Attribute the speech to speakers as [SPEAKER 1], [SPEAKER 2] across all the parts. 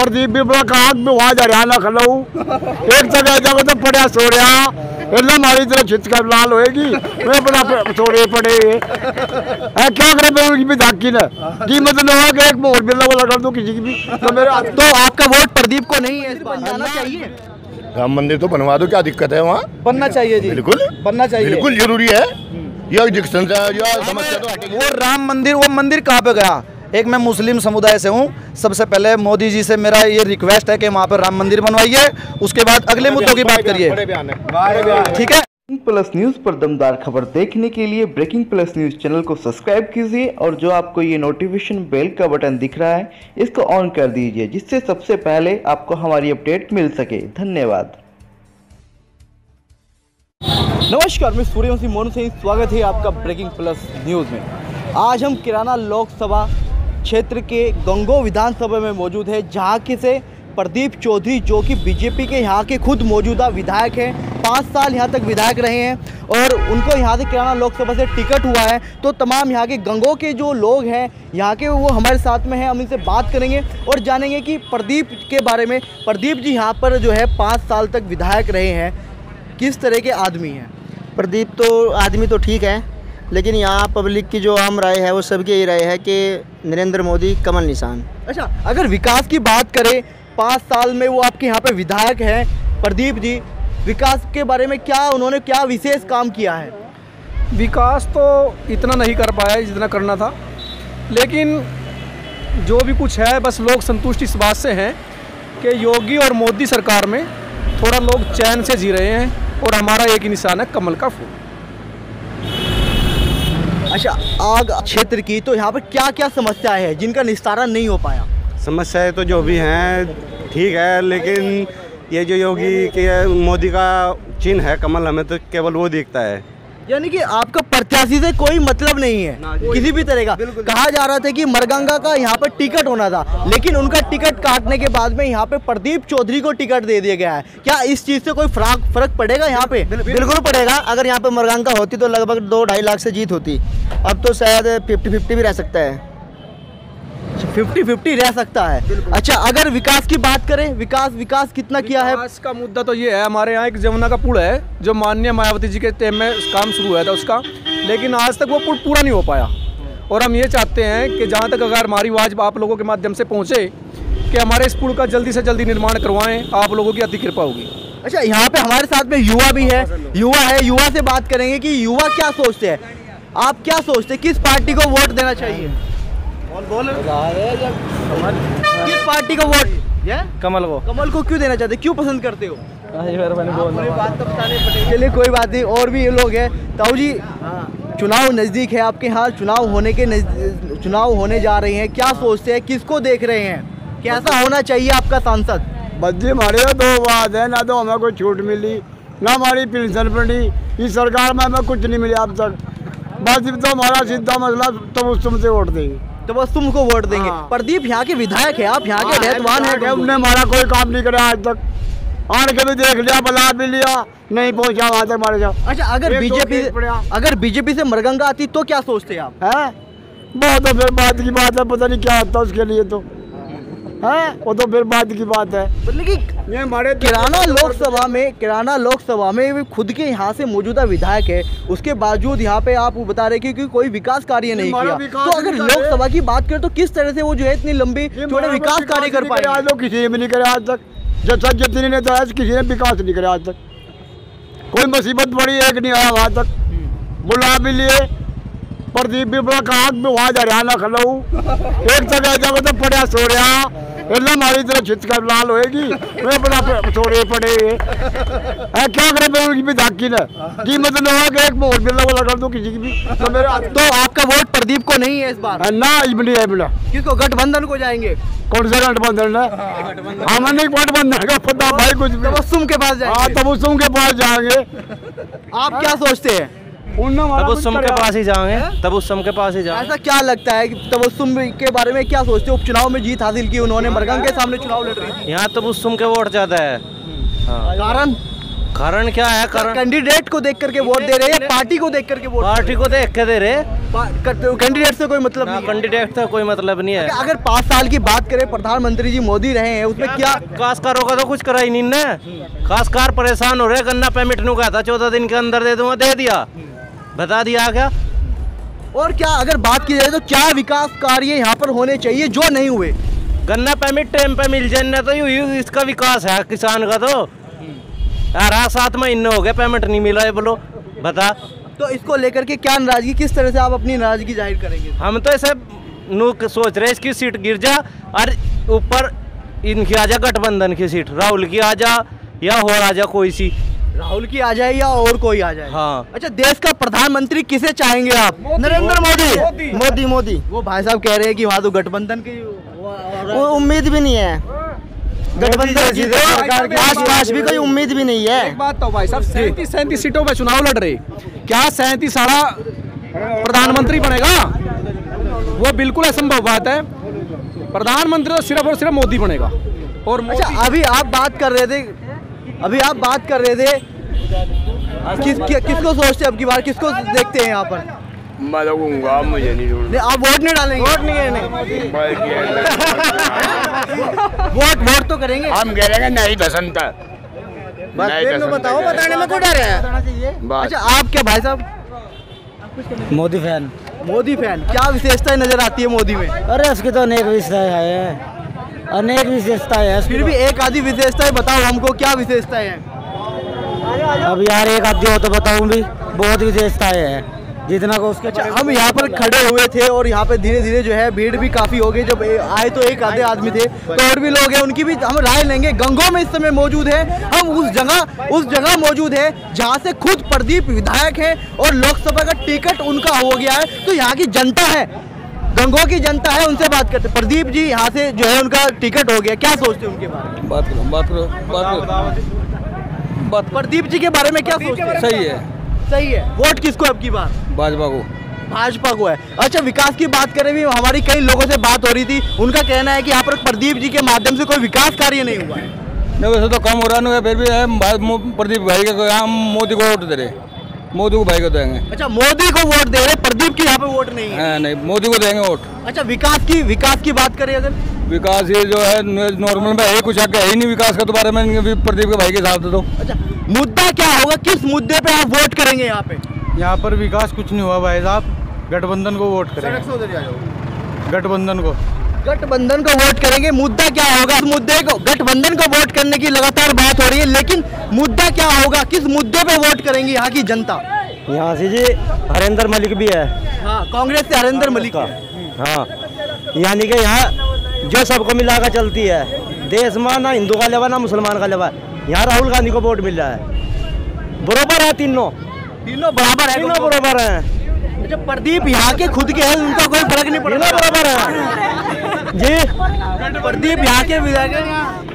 [SPEAKER 1] प्रदीप भी बड़ा कहा वहाँ जा रहा ना खलो एक जगह तो पड़ा सो रहा इतना हमारी तरह छिटकर लाल होएगी मैं बड़ा सोरे पड़े क्या करे भी धाकी ना कीमत न हो कि एक मोर बिल्ला को लगा दो किसी की भी तो मेरा
[SPEAKER 2] तो आपका वोट प्रदीप को नहीं है, जाना चाहिए।
[SPEAKER 3] राम मंदिर तो बनवा दो, क्या दिक्कत है वहाँ?
[SPEAKER 2] बनना चाहिए जी,
[SPEAKER 3] बिल्कुल
[SPEAKER 2] बनना चाहिए,
[SPEAKER 3] बिल्कुल जरूरी है। यह समस्या तो हटेगी।
[SPEAKER 2] वो राम मंदिर, वो मंदिर कहाँ पे गया? एक मैं मुस्लिम समुदाय से हूँ, सबसे पहले मोदी जी से मेरा ये रिक्वेस्ट है कि वहाँ पर राम मंदिर बनवाइए, उसके बाद अगले मुद्दों की बात करिए, ठीक है।
[SPEAKER 4] ब्रेकिंग प्लस न्यूज़ पर दमदार खबर देखने के लिए ब्रेकिंग प्लस न्यूज़ चैनल को सब्सक्राइब कीजिए और जो आपको ये नोटिफिकेशन बेल का बटन दिख रहा है इसको ऑन कर दीजिए, जिससे सबसे पहले आपको हमारी अपडेट मिल सके। धन्यवाद।
[SPEAKER 2] नमस्कार, मैं सूर्यवंशी मोनू सिंह, स्वागत है आपका ब्रेकिंग प्लस न्यूज़ में। आज हम किराना लोकसभा क्षेत्र के गंगो विधानसभा में मौजूद है, जहाँ के से प्रदीप चौधरी जो कि बीजेपी के यहाँ के खुद मौजूदा विधायक हैं, 5 साल यहाँ तक विधायक रहे हैं और उनको यहाँ से किराना लोकसभा से टिकट हुआ है। तो तमाम यहाँ के गंगों के जो लोग हैं यहाँ के, वो हमारे साथ में हैं, हम इनसे बात करेंगे और जानेंगे कि प्रदीप के बारे में। प्रदीप जी यहाँ पर जो है 5 साल तक विधायक रहे हैं, किस तरह के आदमी हैं?
[SPEAKER 5] प्रदीप तो आदमी तो ठीक है, लेकिन यहाँ पब्लिक की जो आम राय है वो सबकी यही राय है कि नरेंद्र मोदी कमल निशान।
[SPEAKER 2] अच्छा, अगर विकास की बात करें, 5 साल में वो आपके यहाँ पे विधायक हैं प्रदीप जी, विकास के बारे में क्या उन्होंने क्या विशेष काम किया है?
[SPEAKER 6] विकास तो इतना नहीं कर पाया जितना करना था, लेकिन जो भी कुछ है बस लोग संतुष्ट इस बात से हैं कि योगी और मोदी सरकार में थोड़ा लोग चैन से जी रहे हैं और हमारा एक ही निशान है, कमल का फूल।
[SPEAKER 2] अच्छा, आग क्षेत्र की तो यहाँ पर क्या क्या समस्याएं हैं जिनका निस्तारण नहीं हो पाया?
[SPEAKER 7] समस्याएं तो जो भी हैं ठीक है, लेकिन ये जो योगी के मोदी का चिन्ह है कमल, हमें तो केवल वो दिखता है।
[SPEAKER 2] यानी कि आपका प्रत्याशी से कोई मतलब नहीं है किसी भी तरह का। कहा जा रहा था कि मरगंगा का यहाँ पर टिकट होना था, लेकिन उनका टिकट काटने के बाद में यहाँ पे प्रदीप चौधरी को टिकट दे दिया गया है। क्या इस चीज़ से कोई फर्क पड़ेगा यहाँ पे?
[SPEAKER 5] बिल्कुल पड़ेगा। अगर यहाँ पे मरगंगा होती तो लगभग 2-2.5 लाख से जीत होती, अब तो शायद 50-50 भी रह सकता है।
[SPEAKER 2] 50-50 रह सकता है। अच्छा, अगर विकास की बात करें, विकास कितना किया है?
[SPEAKER 6] विकास का मुद्दा तो ये है, हमारे यहाँ एक जमुना का पुल है जो माननीय मायावती जी के टाइम में काम शुरू हुआ था उसका, लेकिन आज तक वो पुल पूरा नहीं हो पाया। और हम ये चाहते हैं कि जहाँ तक अगर हमारी आवाज़ आप लोगों के माध्यम से पहुँचे कि हमारे इस पुल का जल्दी से जल्दी निर्माण करवाएं, आप लोगों की अति कृपा होगी। अच्छा,
[SPEAKER 2] यहाँ पे हमारे साथ में युवा भी है, युवा से बात करेंगे कि युवा क्या सोचते हैं। आप क्या सोचते हैं, किस पार्टी को वोट देना चाहिए? किस पार्टी को वोट?
[SPEAKER 7] कमल को।
[SPEAKER 2] कमल को क्यों देना चाहते, क्यों पसंद करते हो? चलिए कोई बात नहीं, और भी ये लोग हैं। ताऊ जी, चुनाव नज़दीक है आपके यहाँ, चुनाव होने जा रहे हैं, क्या सोचते हैं, किसको देख रहे हैं, कैसा होना चाहिए आपका सांसद?
[SPEAKER 1] बच्चे हमारे 2 बात है, ना तो हमें कोई छूट मिली ना हमारी पेंशन बढ़ी, इस सरकार में हमें कुछ नहीं मिला अब तक। बस तो हमारा सीधा मसला तबस्सुम से वोट देंगे,
[SPEAKER 2] तबस्सुम को वोट देंगे। प्रदीप यहाँ के विधायक है, आप यहाँ के रहतवान हैं,
[SPEAKER 1] उन्होंने हमारा कोई काम नहीं करा आज तक, आन के भी देख लिया, बुला भी लिया, नहीं पहुँचा वहाँ तक हमारे साथ।
[SPEAKER 2] अच्छा, अगर बीजेपी से मरगंगा आती तो क्या सोचते हैं आप?
[SPEAKER 1] है बहुत तो फिर बात की बात है, पता नहीं क्या होता उसके लिए तो है, वो तो फिर बात की बात है।
[SPEAKER 2] मतलब कि हमारे किराना लोकसभा में खुद के यहाँ से मौजूदा विधायक है, उसके बावजूद यहाँ पे आप बता रहे कि कोई विकास कार्य नहीं किया। तो अगर लोकसभा की बात करें तो किस तरह से वो जो है इतनी लंबी थोड़े विकास कार्य कर पाए?
[SPEAKER 1] आज लोग किसी ने भी नहीं करे आज तक, जब जितने ने तो किसी ने विकास नहीं करे आज तक। कोई मुसीबत पड़ी एक नहीं आया वहाँ तक, बुला भी लिए, प्रदीप भी बड़ा कहा वहाँ जा रहा ना खलो एक जगह तो पड़ा सो रहा इतना हमारी तरह छिटकर लाल होएगी मैं बड़ा सोरे पड़े क्या करे भी धाकी ना कीमत न हो कि एक मोर बिल्ला को लगा दो किसी की भी तो मेरा।
[SPEAKER 2] तो आपका वोट प्रदीप को नहीं है इस बार?
[SPEAKER 1] ना नहीं है बिल्ला।
[SPEAKER 2] किसको, गठबंधन को जाएंगे?
[SPEAKER 1] कौन सा गठबंधन है? हमें नहीं गठबंधन का पता भाई, कुछ
[SPEAKER 2] तबस्सुम के पास जाएंगे।
[SPEAKER 1] तबस्सुम के पास जाएंगे।
[SPEAKER 2] आप क्या सोचते हैं?
[SPEAKER 7] तबस्सुम के पास ही जाएंगे, तबस्सुम के पास ही जाएंगे।
[SPEAKER 2] ऐसा क्या लगता है कि तबस्सुम के बारे में क्या सोचते हो? उपचुनाव में जीत हासिल की उन्होंने, मरगंगा के सामने चुनाव लड़ रही थी,
[SPEAKER 7] यहाँ तबस्सुम के वोट ज़्यादा है।
[SPEAKER 2] कारण
[SPEAKER 8] कारण क्या है? कारण
[SPEAKER 2] कैंडिडेट को देख करके वोट दे रहे हैं या पार्टी को देख करके वोट?
[SPEAKER 8] पार्टी को देख के दे रहे।
[SPEAKER 2] कैंडिडेट से कोई मतलब नहीं?
[SPEAKER 8] कैंडिडेट से कोई मतलब नहीं है।
[SPEAKER 2] अगर 5 साल की बात करें, प्रधानमंत्री जी मोदी रहे हैं, उसमें क्या
[SPEAKER 8] खासकारों का तो कुछ करा ही नहीं ने। खासकार परेशान हो रहे। गन्ना पेमेंट नहीं कहा था 14 दिन के अंदर दे दूंगा, दे दिया, बता दिया क्या।
[SPEAKER 2] और क्या अगर बात की जाए तो क्या विकास कार्य यहाँ पर होने चाहिए जो नहीं हुए?
[SPEAKER 8] गन्ना पेमेंट टाइम पे मिल जाए तो इसका विकास है किसान का। तो यार 7 महीने हो गए पेमेंट नहीं मिला है, बोलो बता।
[SPEAKER 2] तो इसको लेकर के क्या नाराजगी, किस तरह से आप अपनी नाराजगी जाहिर करेंगे?
[SPEAKER 8] हम तो ऐसे सोच रहे इसकी सीट गिर जा और ऊपर इनकी आ जा गठबंधन की सीट, राहुल की आ जा या और आ जा कोई सी।
[SPEAKER 2] राहुल की आ जाए या और कोई आ जाए?
[SPEAKER 8] हाँ।
[SPEAKER 2] अच्छा, देश का प्रधानमंत्री किसे चाहेंगे आप? नरेंद्र मोदी।
[SPEAKER 5] मोदी मोदी।
[SPEAKER 2] वो भाई साहब कह रहे हैं कि वहाँ तो गठबंधन की
[SPEAKER 5] वो उम्मीद भी नहीं है, गठबंधन की आसपास भी कोई उम्मीद भी नहीं है।
[SPEAKER 6] एक बात तो भाई साहब, 37 सीटों पे चुनाव लड़ रहे, क्या 37 साला प्रधानमंत्री बनेगा? वो बिल्कुल असंभव बात है। प्रधानमंत्री तो सिर्फ और सिर्फ मोदी बनेगा। और
[SPEAKER 2] अच्छा, अभी आप बात कर रहे थे किसको सोचते अब की बार, किसको देखते हैं यहाँ पर?
[SPEAKER 3] मैं लगूंगा, मुझे नहीं,
[SPEAKER 2] आप वोट नहीं डालेंगे? वोट नहीं वोट तो करेंगे।
[SPEAKER 3] हम कह रहे हैं नहीं बसंत।
[SPEAKER 2] बताओ, बताने में क्यों डर है? अच्छा, आप क्या भाई साहब?
[SPEAKER 5] मोदी फैन।
[SPEAKER 2] मोदी फैन, क्या विशेषताएं नजर आती है मोदी में?
[SPEAKER 5] अरे उसकी तो अनेक विशेषताएं हैं, अनेक विशेषताएं हैं।
[SPEAKER 2] फिर भी एक आधी विशेषताएं बताओ हमको, क्या विशेषताएं हैं?
[SPEAKER 5] अब यार एक आधी हो तो बताऊं भी, बहुत विशेषताएं हैं जितना को उसके।
[SPEAKER 2] अच्छा, हम यहाँ पर खड़े हुए थे और यहाँ पे धीरे धीरे जो है भीड़ भी काफी हो गई। जब आए तो एक आधे आदमी थे, तो और भी लोग हैं, उनकी भी हम राय लेंगे। गंगों में इस समय मौजूद है हम, उस जगह मौजूद है जहाँ से खुद प्रदीप विधायक है और लोकसभा का टिकट उनका हो गया है। तो यहाँ की जनता है, गंगों की जनता है, उनसे बात करते। प्रदीप जी यहाँ से जो है उनका टिकट हो गया, क्या सोचते हैं उनके बारे में? बात करो। प्रदीप जी के बारे में क्या सोचते हैं? सही है। वोट किसको अब की बार? भाजपा को है। अच्छा, विकास की बात करें भी, हमारी कई लोगों से बात हो रही थी, उनका कहना है कि यहाँ पर प्रदीप जी के माध्यम से कोई विकास कार्य नहीं हुआ है।
[SPEAKER 9] नहीं, वैसे तो कम हो रहा है, फिर भी है प्रदीप भाई के, हम मोदी को वोट दे रहे, मोदी को भाई को देंगे।
[SPEAKER 2] अच्छा, मोदी को वोट दे रहे, प्रदीप की यहाँ पे वोट नहीं है?
[SPEAKER 9] नहीं, मोदी को देंगे वोट।
[SPEAKER 2] अच्छा, विकास की बात करें अगर,
[SPEAKER 9] विकास ये जो है नॉर्मल में है, कुछ आगे है ही नहीं विकास का तो बारे में प्रदीप के भाई के साथ। तो
[SPEAKER 2] अच्छा, मुद्दा क्या होगा, किस मुद्दे पे आप वोट करेंगे यहाँ पे?
[SPEAKER 10] यहाँ पर विकास कुछ नहीं हुआ भाई साहब, गठबंधन को वोट करेंगे।
[SPEAKER 2] गठबंधन को वोट करेंगे। मुद्दा क्या होगा? इस मुद्दे को, गठबंधन को वोट करने की लगातार बात हो रही है, लेकिन मुद्दा क्या होगा, किस मुद्दे पे वोट करेंगी यहाँ की जनता?
[SPEAKER 5] यहाँ से जी हरेंद्र मलिक भी है।
[SPEAKER 2] हाँ, कांग्रेस से हरेंद्र मलिक का।
[SPEAKER 5] हाँ, यानी कि यहाँ जो सबको मिलाकर चलती है, देश में ना हिंदू का लेवा ना मुसलमान का लेवा, यहाँ राहुल गांधी को वोट मिल रहा है। बरोबर है, तीनों
[SPEAKER 2] बराबर है,
[SPEAKER 5] तीनों बराबर है।
[SPEAKER 2] अच्छा, प्रदीप यहाँ के खुद के हैं, उनका कोई फर्क नहीं पड़ता?
[SPEAKER 5] बराबर है जी।
[SPEAKER 2] प्रदीप यहाँ के विधायक,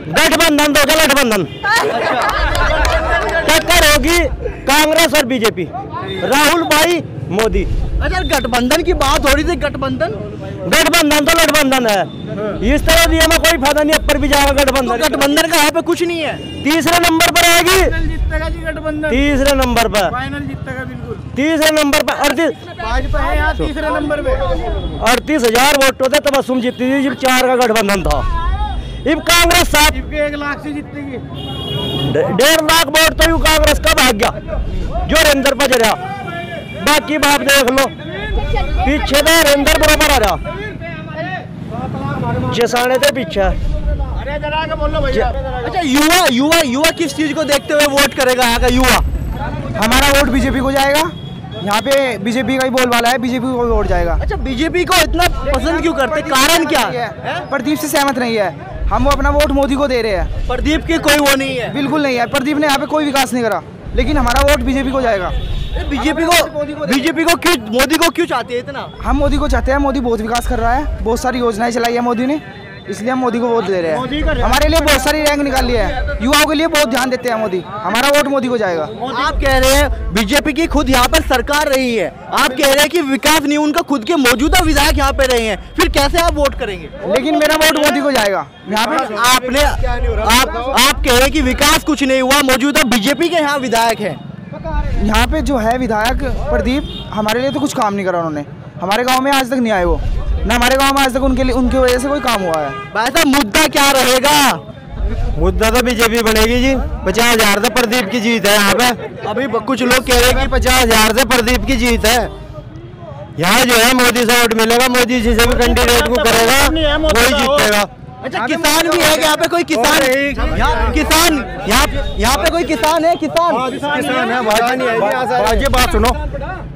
[SPEAKER 5] गठबंधन तो क्या गठबंधन, टक्कर होगी कांग्रेस और बीजेपी, राहुल भाई मोदी।
[SPEAKER 2] अच्छा, गठबंधन की बात हो रही थी, गठबंधन
[SPEAKER 5] तो गठबंधन है, इस तरह दिए में कोई फायदा नहीं, ऊपर भी जाएगा गठबंधन।
[SPEAKER 2] तो गठबंधन का यहाँ पे कुछ नहीं है।
[SPEAKER 5] तीसरे नंबर पर आएगी, तीसरे नंबर पर, तीसरे नंबर पर 38,000 वोटों से तबस्सुम जीती थी जब 4 का गठबंधन था। अब कांग्रेस 1 लाख से जीतेगी, 1.5 लाख वोट तो कांग्रेस का भाग गया जो रेंदर पर चढ़ा। बाकी बाप देख लो, पीछे तो रेंदर बराबर आ रहा, जसाने थे पीछे।
[SPEAKER 2] अच्छा, युवा किस चीज को देखते हुए वोट करेगा यहाँ का युवा?
[SPEAKER 10] हमारा वोट बीजेपी को जाएगा, यहाँ पे बीजेपी का ही बोलबाला है, बीजेपी को वोट जाएगा।
[SPEAKER 2] अच्छा, बीजेपी को इतना पसंद क्यों करते, कारण क्या है?
[SPEAKER 10] प्रदीप से सहमत नहीं है, हम अपना वोट मोदी को दे रहे हैं।
[SPEAKER 2] प्रदीप की कोई वो नहीं है?
[SPEAKER 10] बिल्कुल नहीं है, प्रदीप ने यहाँ पे कोई विकास नहीं करा, लेकिन हमारा वोट बीजेपी को जाएगा।
[SPEAKER 2] बीजेपी को क्यों, मोदी को क्यों चाहते हैं इतना?
[SPEAKER 10] हम मोदी को चाहते हैं, मोदी बहुत विकास कर रहा है, बहुत सारी योजनाएं चलाई है मोदी ने, इसलिए हम मोदी को वोट दे रहे हैं। हमारे लिए बहुत सारी रैंक निकाल ली है, युवाओं के लिए बहुत ध्यान देते हैं मोदी, हमारा वोट मोदी को जाएगा।
[SPEAKER 2] आप कह रहे हैं बीजेपी की खुद यहाँ पर सरकार रही है, आप कह रहे हैं कि विकास नहीं, उनका खुद के मौजूदा विधायक यहाँ पे रहे हैं, फिर कैसे आप वोट करेंगे?
[SPEAKER 10] लेकिन मेरा वोट मोदी को जाएगा। यहाँ पे
[SPEAKER 2] आप कह रहे हैं कि विकास कुछ नहीं हुआ, मौजूदा बीजेपी के यहाँ विधायक है।
[SPEAKER 10] यहाँ पे जो है विधायक प्रदीप, हमारे लिए तो कुछ काम नहीं करा उन्होंने, हमारे गांव में आज तक नहीं आए वो, ना हमारे गांव में आज तक उनकी वजह से कोई काम हुआ है।
[SPEAKER 2] वैसा मुद्दा क्या रहेगा?
[SPEAKER 5] मुद्दा तो बीजेपी बनेगी जी। 50,000 से प्रदीप की जीत है यहाँ पे।
[SPEAKER 2] अभी कुछ लोग कह रहे हैं कि
[SPEAKER 5] 50,000 से प्रदीप की जीत है। यहाँ जो है मोदी से वोट मिलेगा, मोदी जी से भी कैंडिडेट को करेगा, वही जीतेगा।
[SPEAKER 2] अच्छा, किसान भी है यहाँ पे? कोई किसान यहाँ पे कोई किसान है? किसान है
[SPEAKER 1] भाई बात सुनो,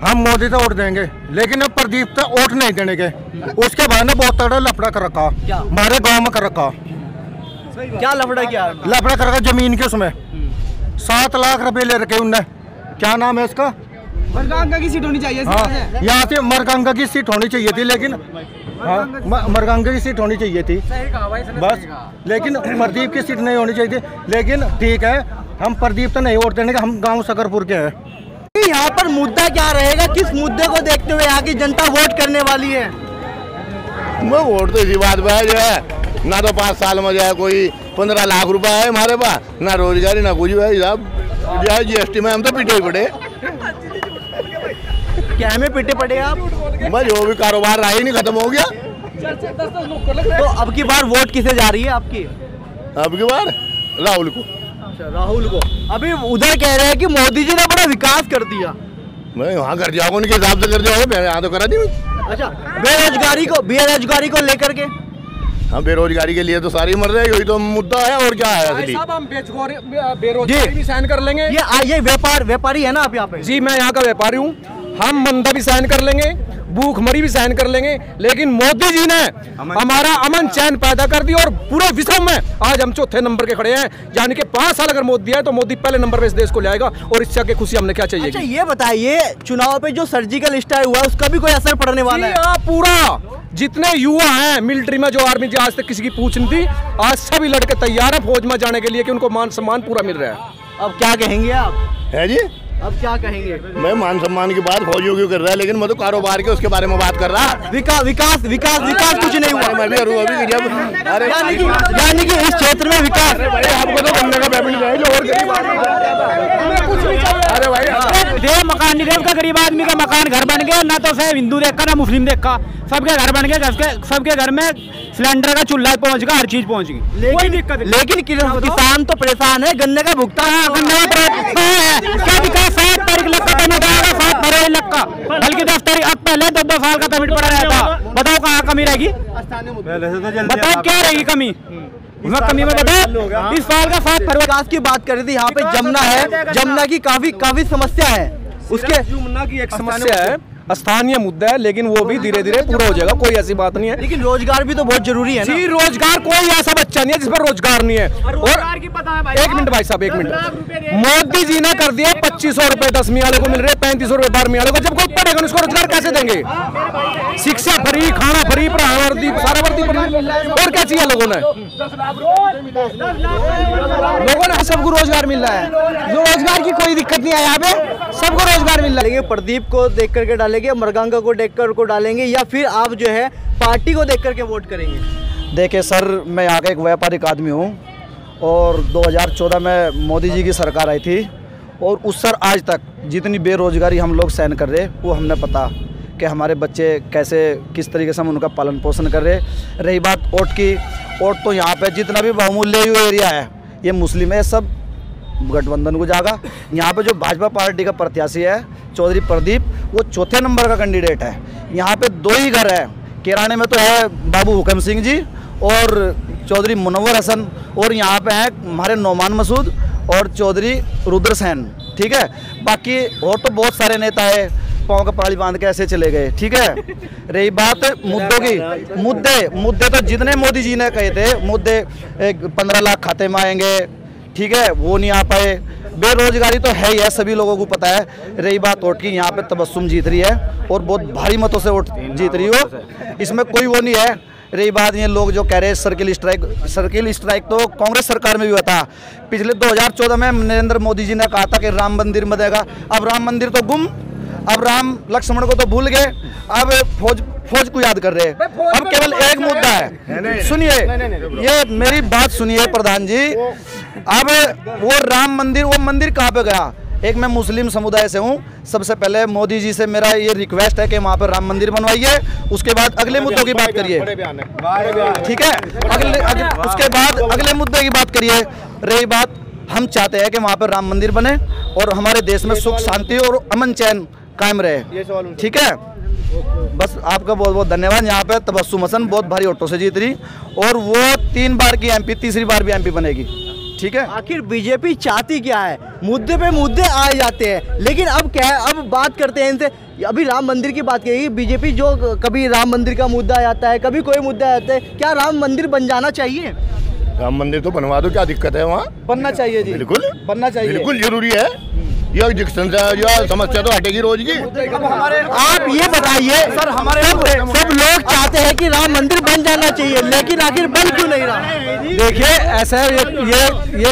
[SPEAKER 1] हम मोदी से वोट देंगे, लेकिन अब प्रदीप से वोट नहीं देने के। उसके बाद ने बहुत तगड़ा लफड़ा कर रखा हमारे गांव में, कर रखा।
[SPEAKER 2] क्या लफड़ा? क्या
[SPEAKER 1] लफड़ा कर रखा जमीन के, उसमें 7 लाख रुपए ले रखे उनने। क्या नाम है उसका?
[SPEAKER 10] मरगंगा की सीट होनी चाहिए।
[SPEAKER 1] हाँ, यहाँ से मरगंगा की सीट होनी चाहिए थी, लेकिन हाँ मरगंगा की सीट होनी चाहिए थी बस, लेकिन प्रदीप की सीट नहीं होनी चाहिए थी। लेकिन ठीक है, हम प्रदीप तो नहीं वोट देने के, हम गांव सकरपुर के हैं।
[SPEAKER 2] यहाँ पर मुद्दा क्या रहेगा? किस मुद्दे को देखते हुए यहाँ की जनता वोट करने वाली है?
[SPEAKER 3] मैं वोट तो इसी बात पे है जो है, ना तो 5 साल में जो है कोई 15 लाख रुपए है हमारे पास, ना रोजगारी ना कुछ है साहब। जो है GST में हम तो पिटे ही पड़े।
[SPEAKER 2] क्या में पिटे पड़े आप?
[SPEAKER 3] बस जो भी कारोबार रहा ही नहीं, खत्म हो गया।
[SPEAKER 2] तो अब की बार वोट किसे जा रही है आपकी?
[SPEAKER 3] अब की बार राहुल को।
[SPEAKER 2] राहुल को। अभी उधर कह रहे हैं कि मोदी जी ने बड़ा विकास कर दिया।
[SPEAKER 3] मैं वहाँ कर जाऊँगा, उनके हिसाब से कर जाऊँगा, यहाँ तो करा नहीं।
[SPEAKER 2] अच्छा, बेरोजगारी को लेकर के?
[SPEAKER 3] हाँ, बेरोजगारी के लिए तो सारी मर रहे हैं, यही तो मुद्दा है। और क्या है असली?
[SPEAKER 6] हम बेरोजगारी भी साइन कर लेंगे।
[SPEAKER 2] ये व्यापारी है ना आप यहाँ पे?
[SPEAKER 6] जी, मैं यहाँ का व्यापारी हूँ। हम मंदा भी साइन कर लेंगे, भूखमरी भी साइन कर लेंगे, लेकिन मोदी जी ने हमारा अमन चैन पैदा कर दिया और पूरे विश्व में आज हम 4थे नंबर के खड़े हैं। यानी कि 5 साल अगर मोदी है तो मोदी पहले नंबर पे इस देश को लाएगा, और इससे आगे खुशी हमने क्या चाहिए?
[SPEAKER 2] अच्छा, ये बताइए, चुनाव पे जो सर्जिकल स्ट्राइक हुआ उसका भी कोई असर पड़ने वाला है?
[SPEAKER 6] पूरा जितने युवा हैं मिलिट्री में, जो आर्मी आज तक किसी की पूछ नहीं थी, आज सभी लड़के तैयार है फौज में जाने के लिए कि उनको मान सम्मान पूरा मिल रहा है।
[SPEAKER 2] अब क्या कहेंगे आप?
[SPEAKER 3] है जी,
[SPEAKER 2] अब क्या कहेंगे?
[SPEAKER 3] मैं मान सम्मान की बात फौजियों की कर रहा है, लेकिन मैं तो कारोबार के उसके बारे में बात कर रहा।
[SPEAKER 2] विकास कुछ नहीं हुआ।
[SPEAKER 3] मैं भी अभी जब अरे
[SPEAKER 2] यानी कि इस क्षेत्र में विकास,
[SPEAKER 3] आपको तो बनने का पेमेंट है जो और गरीब आदमी। अरे भाई
[SPEAKER 5] दे मकान नहीं दे, उसका गरीब आदमी का मकान घर बन गया, ना तो से हिंदू देखा ना मुस्लिम देखा, सबके घर बन गए, सबके घर में सिलेंडर का चूल्हा पहुंच गया, हर चीज पहुंच गई। कोई दिक्कत नहीं।
[SPEAKER 2] लेकिन किसान तो परेशान है, गन्ने का भुगतान
[SPEAKER 5] क्या विकास? 7 तारीख लग का पेमेंट आएगा, 7 फरवरी लग का, बल्कि 10 तारीख अब पहले 2 साल का पेमेंट पड़ा रहता। बताओ कहाँ कमी रहेगी? बताओ क्या रहेगी कमी? कमी में बताओ। इस साल का 7 फरवरी।
[SPEAKER 2] विकास की बात कर रही थी, यहाँ पे जमुना है, जमुना की काफी समस्या है। उसके
[SPEAKER 6] जमुना की एक समस्या है, स्थानीय मुद्दा है, लेकिन वो भी धीरे धीरे पूरा हो जाएगा, कोई ऐसी बात नहीं है।
[SPEAKER 2] लेकिन रोजगार भी तो बहुत जरूरी है ना?
[SPEAKER 6] जी, रोजगार, कोई ऐसा बच्चा नहीं है जिस पर रोजगार नहीं है। और एक मिनट भाई साहब, 1 मिनट। मोदी जी ने कर दिया 2500 रुपए 10वीं वाले को मिल रहे, 3500 रुपए 12वीं वाले को। जब कोई पढ़ेगा उसको रोजगार कैसे देंगे? शिक्षा फ्री, खाना फ्री, पढ़ाना वर्दी, सारा वर्दी फ्री, और क्या चाहिए लोगों ने?
[SPEAKER 10] सबको रोजगार मिल रहा है, रोजगार की कोई दिक्कत नहीं है यहाँ पे, सबको रोजगार मिल रहा है।
[SPEAKER 2] प्रदीप को देख करके डालेंगे, मरगंगा को देख कर को डालेंगे, या फिर आप जो है पार्टी को देख करके वोट करेंगे?
[SPEAKER 5] देखिए सर, मैं यहाँ का एक व्यापारिक आदमी हूँ, और 2014 में मोदी जी की सरकार आई थी, और उस सर आज तक जितनी बेरोजगारी हम लोग सहन कर रहे, वो हमने पता कि हमारे बच्चे कैसे किस तरीके से हम उनका पालन पोषण कर रहे। रही बात वोट की, वोट तो यहाँ पे जितना भी बहुमूल्य एरिया है, ये मुस्लिम है, सब गठबंधन को जाएगा। यहाँ पे जो भाजपा पार्टी का प्रत्याशी है चौधरी प्रदीप, वो 4थे नंबर का कैंडिडेट है। यहाँ पे 2 ही घर है, किराने में तो है बाबू हुकम सिंह जी और चौधरी मुनव्वर हसन, और यहाँ पे हैं हमारे नौमान मसूद और चौधरी रुद्रसेन। ठीक है, बाकी और तो बहुत सारे नेता है, पाँव का पाली बांध के ऐसे चले गए। ठीक है, रही बात मुद्दों की, मुद्दे तो जितने मोदी जी ने कहे थे, मुद्दे 15 लाख खाते में आएंगे, ठीक है, वो नहीं आ पाए। बेरोजगारी तो है ही है, सभी लोगों को पता है। रही बात वोट की, यहाँ पे तबस्सुम जीत रही है, और बहुत भारी मतों से वोट जीत रही हो, इसमें कोई वो नहीं है।
[SPEAKER 2] रही बात ये लोग जो कह रहे हैं सर्किल स्ट्राइक तो कांग्रेस सरकार में भी हुआ था। पिछले 2014 में नरेंद्र मोदी जी ने कहा था कि राम मंदिर बनेगा। अब राम मंदिर तो गुम, अब राम लक्ष्मण को तो भूल गए, अब फौज को याद कर रहे हैं। अब केवल एक मुद्दा है, सुनिए, ये मेरी बात सुनिए प्रधान जी। अब वो राम मंदिर, वो मंदिर कहाँ पे गया? एक मैं मुस्लिम समुदाय से हूँ, सबसे पहले मोदी जी से मेरा ये रिक्वेस्ट है कि वहाँ पर राम मंदिर बनवाइए, उसके बाद अगले मुद्दों की बात करिए, ठीक है? उसके बाद अगले मुद्दे की बात करिए। रही बात, हम चाहते हैं कि वहाँ पर राम मंदिर बने और हमारे देश में सुख शांति और अमन चैन कायम रहे, ठीक है? बस आपका बहुत बहुत धन्यवाद। यहाँ पे तबस्सुम हसन बहुत भारी ऑटो से जीत रही और वो 3 बार की एमपी, तीसरी बार भी एमपी बनेगी, ठीक है? आखिर बीजेपी चाहती क्या है? मुद्दे पे मुद्दे आ जाते हैं, लेकिन अब क्या है, अब बात करते हैं इनसे। अभी राम मंदिर की बात करेगी बीजेपी, जो कभी राम मंदिर का मुद्दा आ जाता है, कभी कोई मुद्दा आता है। क्या राम मंदिर बन जाना चाहिए?
[SPEAKER 3] राम मंदिर तो बनवा दो, क्या दिक्कत है? वहाँ
[SPEAKER 2] बनना चाहिए जी,
[SPEAKER 3] बिल्कुल
[SPEAKER 2] बनना चाहिए,
[SPEAKER 3] बिल्कुल जरूरी है। यह समस्या तो हटेगी रोज की।
[SPEAKER 2] अब हमारे, आप ये बताइए सर, हमारे सब लोग चाहते हैं कि राम मंदिर बन जाना चाहिए, लेकिन आखिर बन क्यों नहीं रहा?
[SPEAKER 6] देखिए, ऐसा ये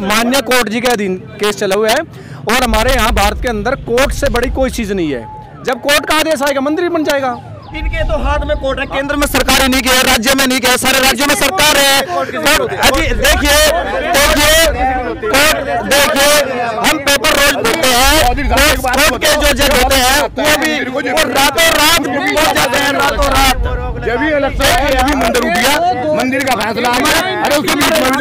[SPEAKER 6] माननीय कोर्ट जी के अधीन केस चला हुआ है और हमारे यहाँ भारत के अंदर कोर्ट से बड़ी कोई चीज़ नहीं है। जब कोर्ट का आदेश आएगा मंदिर बन जाएगा।
[SPEAKER 2] इनके तो हाथ में कोर्ट है, केंद्र में सरकार ही नहीं है, राज्य में नहीं है, सारे राज्यों में सरकार है। देखिए हम पेपर रोज पढ़ते हैं, कोर्ट के जो जज होते हैं वो भी रातों रात पहुंच जाते हैं, रातों रात।
[SPEAKER 3] जब भी इलेक्शन मंदिर उठ गया, मंदिर का फैसला अरे उसके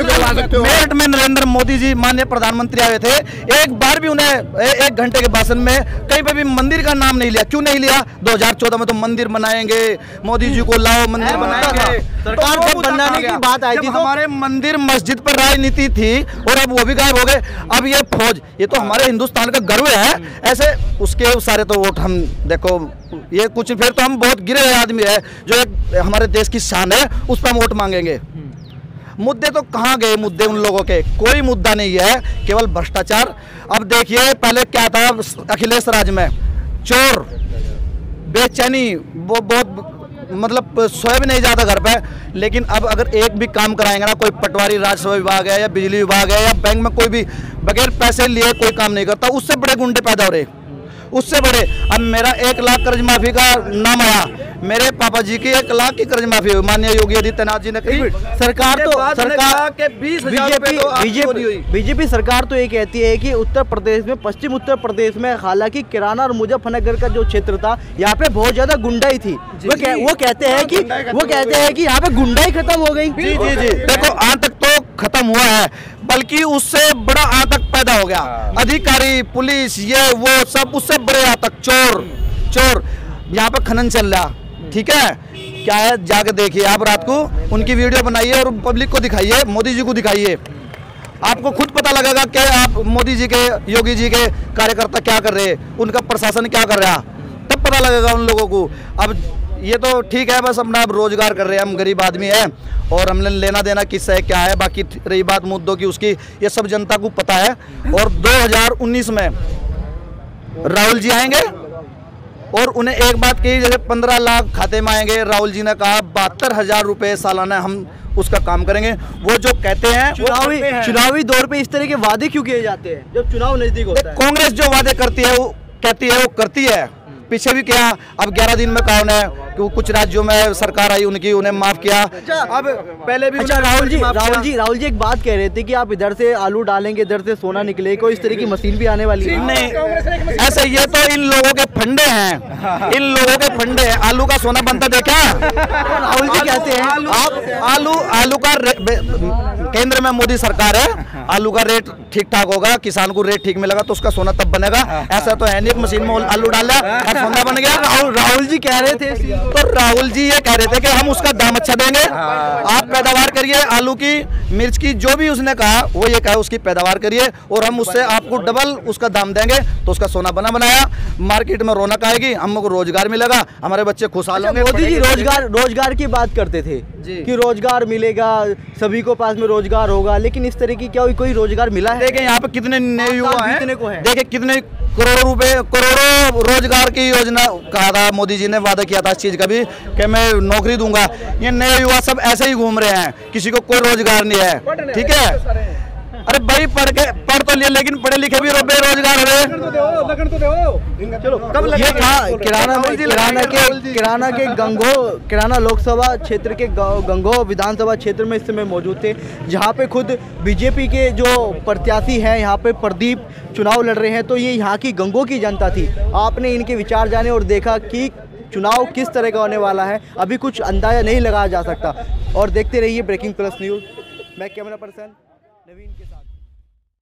[SPEAKER 3] करवा सकते हो।
[SPEAKER 2] मेरठ में नरेंद्र मोदी जी माननीय प्रधानमंत्री आए थे, एक बार भी उन्हें 1 घंटे के भाषण में कहीं पे भी मंदिर का नाम नहीं लिया। क्यों नहीं लिया? 2014 में तो मंदिर बनाएंगे, मोदी जी को लाओ मंदिर बनाएंगे, सरकार को बनाने की बात आई थी तो हमारे मंदिर मस्जिद पर राजनीति थी और अब वो भी गायब हो गए। अब ये फौज, ये तो हमारे हिंदुस्तान का गर्व है। ऐसे उसके सारे तो वोट हम देखो, ये कुछ फिर तो हम बहुत गिरे हुए आदमी है, जो एक हमारे देश की शान है, उस पर हम वोट मांगेंगे। मुद्दे तो कहाँ गए मुद्दे उन लोगों के? कोई मुद्दा नहीं है, केवल भ्रष्टाचार। अब देखिए पहले क्या था अखिलेश राज में, चोर, बेचैनी, वो बहुत मतलब सोए भी नहीं जाता घर पे। लेकिन अब अगर एक भी काम कराएंगे ना, कोई पटवारी राजस्व विभाग है या बिजली विभाग है या बैंक में कोई भी बगैर पैसे लिए कोई काम नहीं करता, उससे बड़े गुंडे पैदा हो रहे, उससे बड़े। अब मेरा 1 लाख कर्ज माफी का नाम आया, मेरे पापा जी की 1 लाख की कर्ज माफी हुई माननीय योगी आदित्यनाथ जी ने कही। सरकार तो सरकार के 20,000 बीजेपी सरकार तो ये कहती है कि उत्तर प्रदेश में, पश्चिम उत्तर प्रदेश में, हालांकि किराना और मुजफ्फरनगर का जो क्षेत्र था, यहाँ पे बहुत ज्यादा गुंडाई थी। वो कहते हैं कि यहाँ पे गुंडाई खत्म हो गई। जी देखो, आतंक तो खत्म हुआ है, बल्कि उससे बड़ा आतंक पैदा हो गया। अधिकारी, पुलिस, ये वो सब, उससे बड़े आतंक, चोर। यहाँ पे खनन चल रहा, ठीक है? क्या है, जाके देखिए आप रात को, उनकी वीडियो बनाइए और पब्लिक को दिखाइए, मोदी जी को दिखाइए, आपको खुद पता लगेगा कि आप मोदी जी के, योगी जी के कार्यकर्ता क्या कर रहे हैं, उनका प्रशासन क्या कर रहा, तब पता लगेगा उन लोगों को। अब ये तो ठीक है, बस अपना रोजगार कर रहे हैं, हम गरीब आदमी हैं और हमने लेना देना किससे क्या है। बाकी रही बात मुद्दों की, उसकी ये सब जनता को पता है। और 2019 में राहुल जी आएंगे और उन्हें एक बात कही, जैसे 15 लाख खाते में आएंगे, राहुल जी ने कहा 72,000 रुपये सालाना हम उसका काम करेंगे। वो जो कहते हैं चुनावी दौर पे इस तरह के वादे क्यों किए जाते हैं जब चुनाव नजदीक होता है? कांग्रेस जो वादे करती है वो कहती है, वो करती है। पीछे भी क्या, अब 11 दिन में कहा उन्हें कि वो कुछ राज्यों में सरकार आई उनकी, उन्हें माफ किया। अब पहले भी राहुल जी एक बात कह रहे थे कि आप इधर से आलू डालेंगे, इधर से सोना निकलेगा, कोई इस तरह की मशीन भी आने वाली है? नहीं, ऐसे ये तो इन लोगों के फंडे हैं, इन लोगों के फंडे हैं। आलू का सोना बनता देखा? राहुल जी कहते हैं आप आलू का केंद्र में मोदी सरकार है, आलू का रेट ठीक ठाक होगा, किसान को रेट ठीक मिलेगा तो उसका सोना तब बनेगा। ऐसा तो है नहीं मशीन में आलू डाला और सोना बन गया। राहुल जी कह रहे थे, तो राहुल जी ये कह रहे थे कि हम उसका दाम अच्छा देंगे, आप पैदावार करिए आलू की, मिर्च की, जो भी उसने कहा वो ये कहा उसकी पैदावार करिए और हम उससे आपको डबल उसका दाम देंगे। तो उसका सोना बनाया, मार्केट में रौनक आएगी, हमको रोजगार मिलेगा, हमारे बच्चे खुशहाल होंगे। मोदी जी रोजगार की बात करते थे कि रोजगार मिलेगा, सभी को पास में रोजगार होगा, लेकिन इस तरह की क्या कोई रोजगार मिला है? देखें यहाँ पे कितने नए युवा हैं, देखें कितने करोड़ों रोजगार की योजना कहा था मोदी जी ने, वादा किया था इस चीज़ का भी कि मैं नौकरी दूंगा। ये नए युवा सब ऐसे ही घूम रहे हैं, किसी को कोई रोजगार नहीं है। ठीक है, अरे भाई पढ़ तो लिया, लेकिन पढ़े लिखे भी बेरोजगार हो रहे। चलो कब ये था किराना लोकसभा क्षेत्र के गंगो विधानसभा क्षेत्र में इस समय मौजूद थे, जहां पे खुद बीजेपी के जो प्रत्याशी हैं यहाँ पे प्रदीप चुनाव लड़ रहे हैं। तो ये यहाँ की गंगो की जनता थी, आपने इनके विचार जाने और देखा कि चुनाव किस तरह का होने वाला है, अभी कुछ अंदाजा नहीं लगाया जा सकता। और देखते रहिए ब्रेकिंग प्लस न्यूज़, मैं कैमरा पर्सन नवीन के साथ।